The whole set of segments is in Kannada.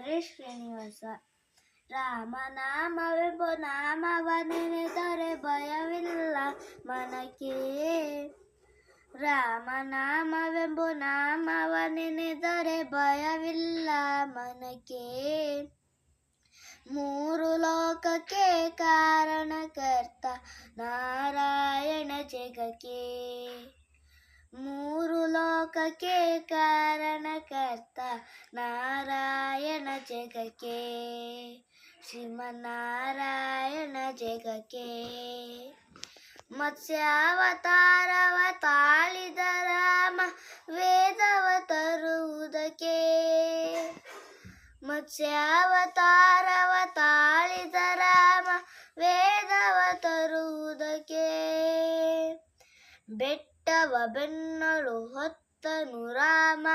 ಹರೀಶ್ ಶ್ರೀನಿವಾಸ. ರಾಮನಾಮವೆಂಬ ನಾಮವ ನೆನೆದರೆ ಭಯವಿಲ್ಲ ಮನಕ್ಕೆ. ರಾಮನಾಮವೆಂಬ ನಾಮವ ನೆನೆದರೆ ಭಯವಿಲ್ಲ ಮನಕ್ಕೆ. ಮೂರು ಲೋಕಕ್ಕೆ ಕಾರಣಕರ್ತ ನಾರಾಯಣ ಜಗಕ್ಕೆ. ಮೂರು ಲೋಕಕ್ಕೆ ಕಾರಣಕರ್ತ ನಾರಾಯಣ ಜಗಕ್ಕೆ. ಶ್ರೀಮನ್ನಾರಾಯಣ ಜಗಕ್ಕೆ. ಮತ್ಸ್ಯಾವತಾರವ ತಾಳಿದ ರಾಮ ವೇದವ ತರುವುದಕ್ಕೆ. ಮತ್ಸ್ಯಾವತಾರವ ತಾಳಿದ ರಾಮ ವೇದವ ತರುವುದಕ್ಕೆ. ಬೆಟ್ಟವ ಬೆನ್ನಳು ಹೊತ್ತನು ರಾಮ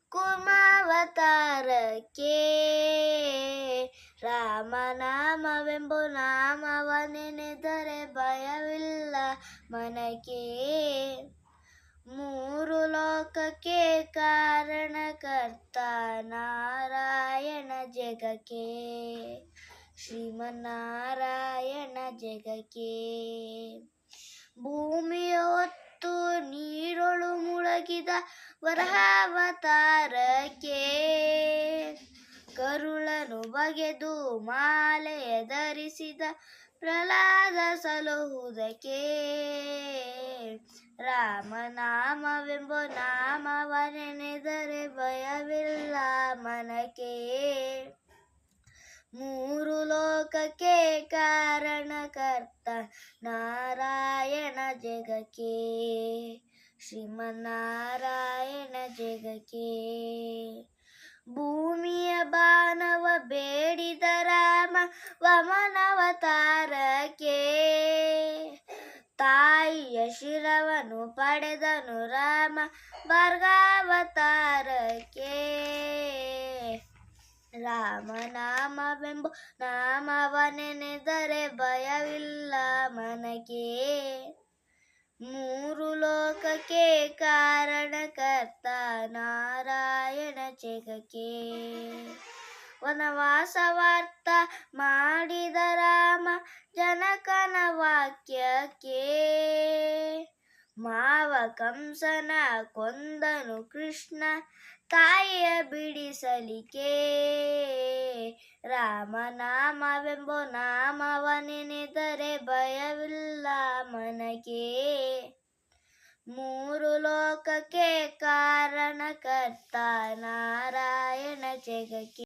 ಕುಮಾವತಾರಕ್ಕೆ. ರಾಮನಾಮವೆಂಬ ನಾಮವ ನೆನೆದರೆ ಭಯವಿಲ್ಲ ಮನಕ್ಕೆ. ಮೂರು ಲೋಕಕ್ಕೆ ಕಾರಣಕರ್ತ ನಾರಾಯಣ ಜಗಕ್ಕೆ. ಶ್ರೀಮನ್ನಾರಾಯಣ ಜಗಕ್ಕೆ. ಭೂಮಿಯ ಹೊತ್ತು ನೀರೊಳು ಮುಳುಗಿದ ವರಹಾವತಾರಕ್ಕೆ. ಕರುಳನು ಬಗೆದು ಮಾಲೆಯ ಧರಿಸಿದ ಪ್ರಹ್ಲಾದ ಸಲಹುವುದಕ್ಕೆ. ರಾಮನಾಮವೆಂಬ ನಾಮವ ನೆನೆದರೆ ಭಯವಿಲ್ಲ ಮನಕ್ಕೆ. ಮೂರು ಲೋಕಕ್ಕೆ ಕಾರಣಕರ್ತ ನಾರಾಯಣ ಜಗಕ್ಕೆ. ಶ್ರೀಮನ್ನಾರಾಯಣ ಜಗಕ್ಕೆ. ಭೂಮಿಯ ಬಾನವ ಬೇಡಿದ ರಾಮ ವಾಮನಾವತಾರಕ್ಕೆ. ತಾಯಿಯ ಶಿರವನ್ನು ಪಡೆದನು ರಾಮ ಭಾರ್ಗವತಾರಕ್ಕೆ. ರಾಮನಾಮವೆಂಬ ನಾಮವ ನೆನೆದರೆ ಭಯವಿಲ್ಲ ಮನಕ್ಕೆ. ಮೂರು ಲೋಕಕ್ಕೆ ಕಾರಣಕರ್ತ ನಾರಾಯಣ ಜಗಕ್ಕೆ. ವನವಾಸವಾರ್ಥ ಮಾಡಿದ ರಾಮ ಜನಕನ ವಾಕ್ಯಕ್ಕೆ. ಮಾವ ಕಂಸನ ಕೊಂದನು ಕೃಷ್ಣ ತಾಯಿಯ ಬಿಡಿಸಲಿಕ್ಕೆ. ರಾಮನಾಮವೆಂಬ ನಾಮವ ನೆನೆದರೆ ಭಯವಿಲ್ಲ ಮನಕ್ಕೆ. ಮೂರು ಲೋಕಕ್ಕೆ ಕಾರಣಕರ್ತ ನಾರಾಯಣ ಜಗಕ್ಕೆ.